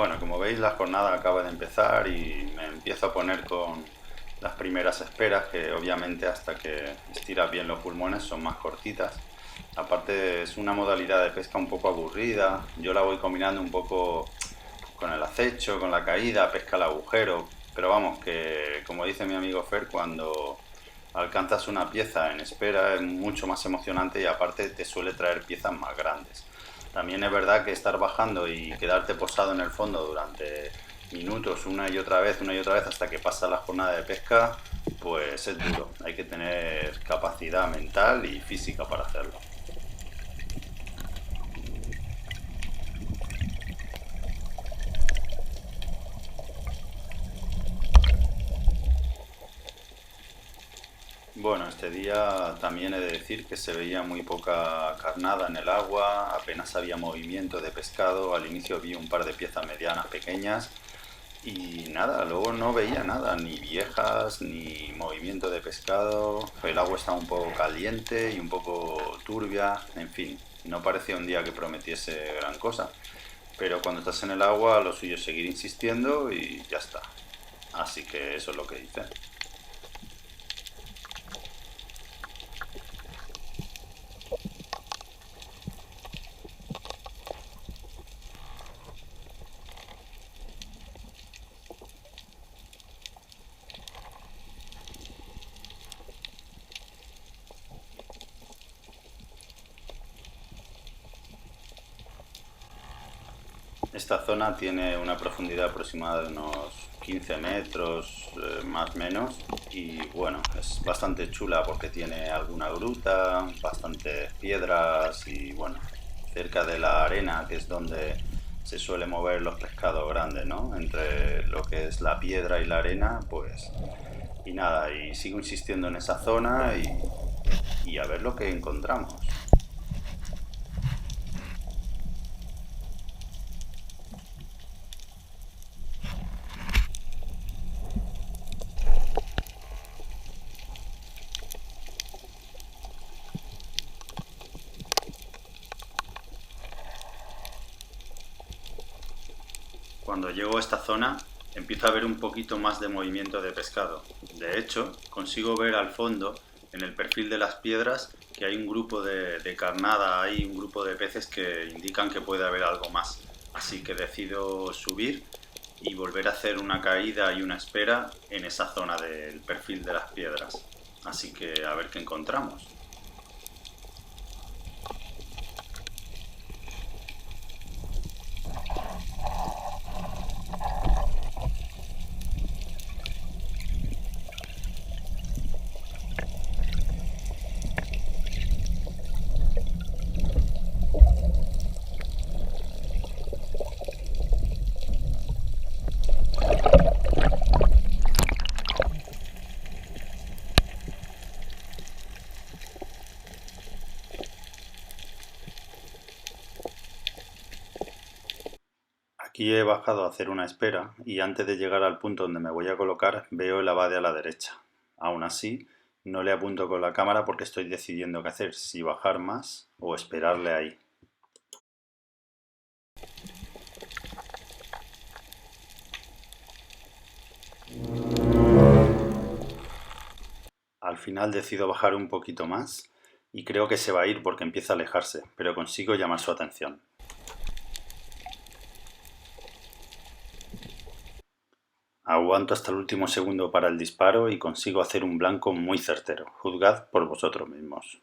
Bueno, como veis, la jornada acaba de empezar y me empiezo a poner con las primeras esperas, que obviamente hasta que estiras bien los pulmones son más cortitas. Aparte es una modalidad de pesca un poco aburrida, yo la voy combinando un poco con el acecho, con la caída, pesca al agujero, pero vamos, que como dice mi amigo Fer, cuando alcanzas una pieza en espera es mucho más emocionante y aparte te suele traer piezas más grandes. También es verdad que estar bajando y quedarte posado en el fondo durante minutos una y otra vez hasta que pasa la jornada de pesca, pues es duro. Hay que tener capacidad mental y física para hacerlo. Bueno, este día también he de decir que se veía muy poca carnada en el agua, apenas había movimiento de pescado, al inicio vi un par de piezas medianas pequeñas y nada, luego no veía nada, ni viejas, ni movimiento de pescado, el agua estaba un poco caliente y un poco turbia, en fin, no parecía un día que prometiese gran cosa, pero cuando estás en el agua lo suyo es seguir insistiendo y ya está. Así que eso es lo que hice. Esta zona tiene una profundidad aproximada de unos 15 metros, más o menos, y bueno, es bastante chula porque tiene alguna gruta, bastantes piedras y bueno, cerca de la arena, que es donde se suele mover los pescados grandes, ¿no? Entre lo que es la piedra y la arena, pues, y nada, y sigo insistiendo en esa zona y a ver lo que encontramos. Cuando llego a esta zona empiezo a ver un poquito más de movimiento de pescado. De hecho, consigo ver al fondo, en el perfil de las piedras, que hay un grupo de carnada, hay un grupo de peces que indican que puede haber algo más. Así que decido subir y volver a hacer una caída y una espera en esa zona del perfil de las piedras. Así que a ver qué encontramos. Aquí he bajado a hacer una espera y antes de llegar al punto donde me voy a colocar veo el abade a la derecha. Aún así, no le apunto con la cámara porque estoy decidiendo qué hacer, si bajar más o esperarle ahí. Al final decido bajar un poquito más y creo que se va a ir porque empieza a alejarse, pero consigo llamar su atención. Aguanto hasta el último segundo para el disparo y consigo hacer un blanco muy certero. Juzgad por vosotros mismos.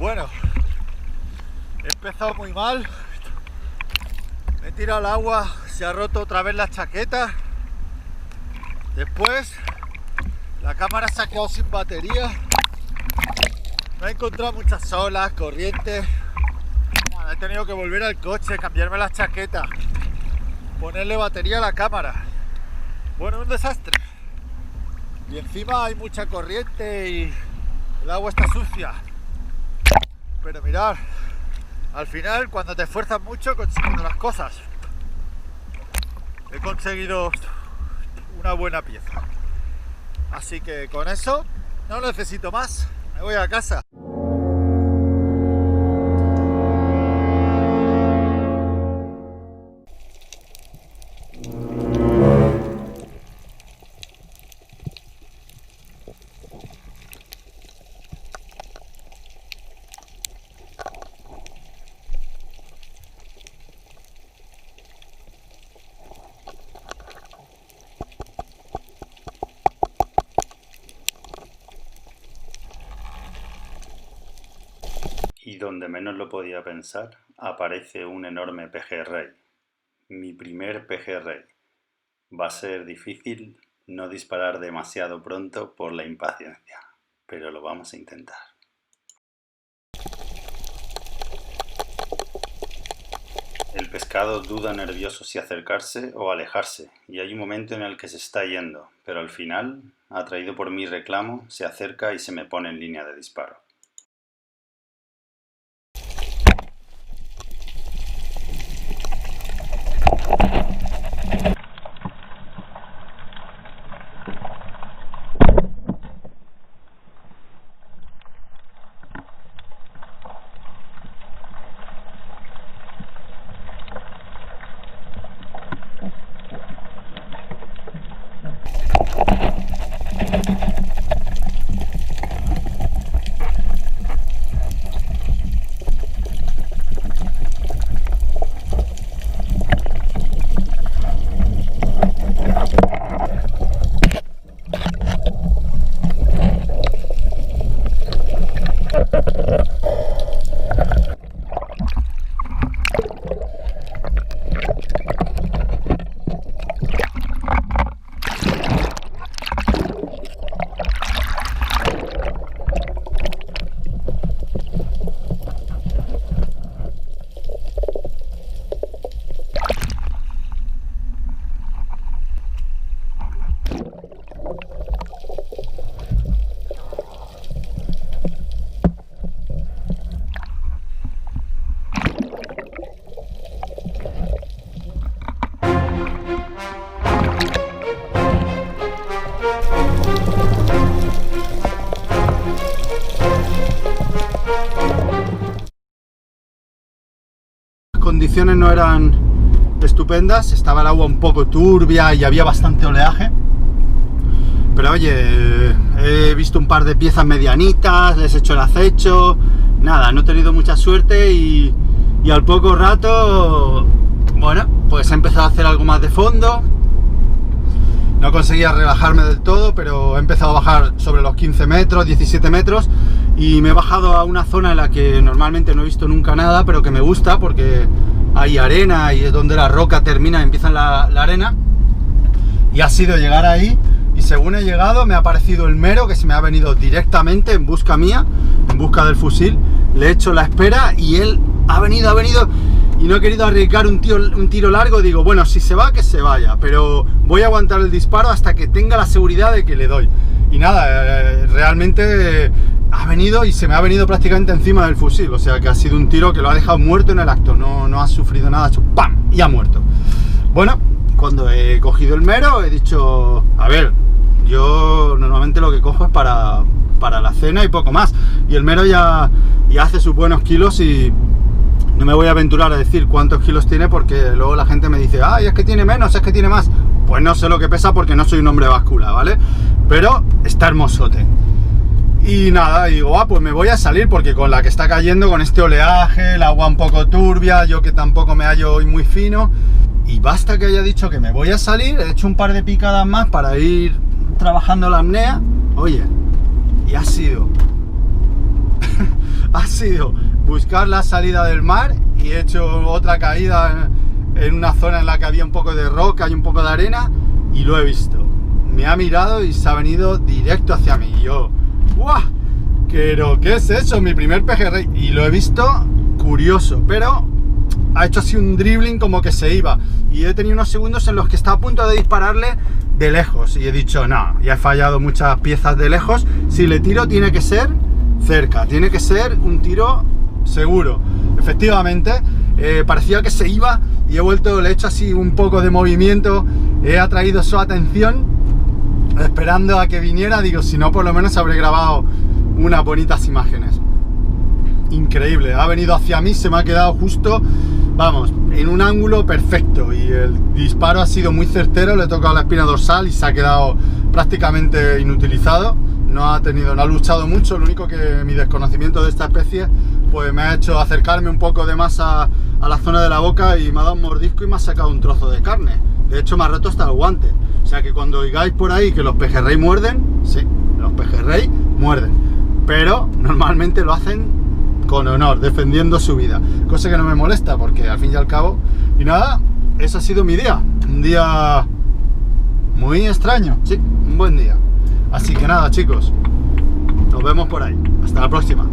Bueno, he empezado muy mal. Me he tirado al agua, se ha roto otra vez la chaqueta. Después, la cámara se ha quedado sin batería. Me he encontrado muchas olas, corrientes. Nada, he tenido que volver al coche, cambiarme la chaqueta, ponerle batería a la cámara. Bueno, un desastre. Y encima hay mucha corriente y el agua está sucia. Pero mirad, al final cuando te esfuerzas mucho consigues las cosas. He conseguido una buena pieza. Así que con eso no necesito más. Me voy a casa. Y donde menos lo podía pensar, aparece un enorme pejerrey. Mi primer pejerrey. Va a ser difícil no disparar demasiado pronto por la impaciencia, pero lo vamos a intentar. El pescado duda nervioso si acercarse o alejarse, y hay un momento en el que se está yendo, pero al final, atraído por mi reclamo, se acerca y se me pone en línea de disparo. Condiciones no eran estupendas, estaba el agua un poco turbia y había bastante oleaje, pero oye, he visto un par de piezas medianitas, les he hecho el acecho, nada, no he tenido mucha suerte y al poco rato, bueno, pues he empezado a hacer algo más de fondo. No conseguía relajarme del todo, pero he empezado a bajar sobre los 15 metros, 17 metros y me he bajado a una zona en la que normalmente no he visto nunca nada, pero que me gusta porque hay arena y es donde la roca termina y empieza la arena. Y ha sido llegar ahí y según he llegado me ha aparecido el mero que se me ha venido directamente en busca mía, en busca del fusil. Le he hecho la espera y él ha venido y no he querido arriesgar un tiro largo. Digo, bueno, si se va, que se vaya, pero voy a aguantar el disparo hasta que tenga la seguridad de que le doy. Y nada, realmente ha venido y se me ha venido prácticamente encima del fusil, o sea que ha sido un tiro que lo ha dejado muerto en el acto, no ha sufrido nada, ha hecho ¡pam! Y ha muerto. Bueno, cuando he cogido el mero he dicho, a ver, yo normalmente lo que cojo es para la cena y poco más, y el mero ya hace sus buenos kilos y no me voy a aventurar a decir cuántos kilos tiene porque luego la gente me dice, ay, es que tiene menos, es que tiene más. Pues no sé lo que pesa porque no soy un hombre báscula, ¿vale? Pero está hermosote. Y nada, digo, pues me voy a salir porque con la que está cayendo, con este oleaje, el agua un poco turbia, yo que tampoco me hallo hoy muy fino, y basta que haya dicho que me voy a salir, he hecho un par de picadas más para ir trabajando la apnea, oye, y ha sido sido buscar la salida del mar y he hecho otra caída en una zona en la que había un poco de roca y un poco de arena y lo he visto. Me ha mirado y se ha venido directo hacia mí y yo, ¡guau! Pero, ¿qué es eso? Mi primer pejerrey. Y lo he visto curioso, pero ha hecho así un dribbling como que se iba. Y he tenido unos segundos en los que estaba a punto de dispararle de lejos. Y he dicho, no, ya he fallado muchas piezas de lejos. Si le tiro tiene que ser cerca, tiene que ser un tiro seguro. Efectivamente, parecía que se iba y he vuelto, le he hecho así un poco de movimiento. He atraído su atención, esperando a que viniera. Digo, si no, por lo menos habré grabado unas bonitas imágenes. Increíble, ha venido hacia mí, se me ha quedado justo, vamos, en un ángulo perfecto y el disparo ha sido muy certero, le he tocado la espina dorsal y se ha quedado prácticamente inutilizado. No ha luchado mucho, lo único que mi desconocimiento de esta especie pues me ha hecho acercarme un poco de más a la zona de la boca y me ha dado un mordisco y me ha sacado un trozo de carne. De hecho me ha roto hasta el guante. O sea que cuando oigáis por ahí que los pejerrey muerden, sí, los pejerrey muerden, pero normalmente lo hacen con honor, defendiendo su vida, cosa que no me molesta porque al fin y al cabo. Y nada, ese ha sido mi día, un día muy extraño, sí, un buen día. Así que nada, chicos, nos vemos por ahí, hasta la próxima.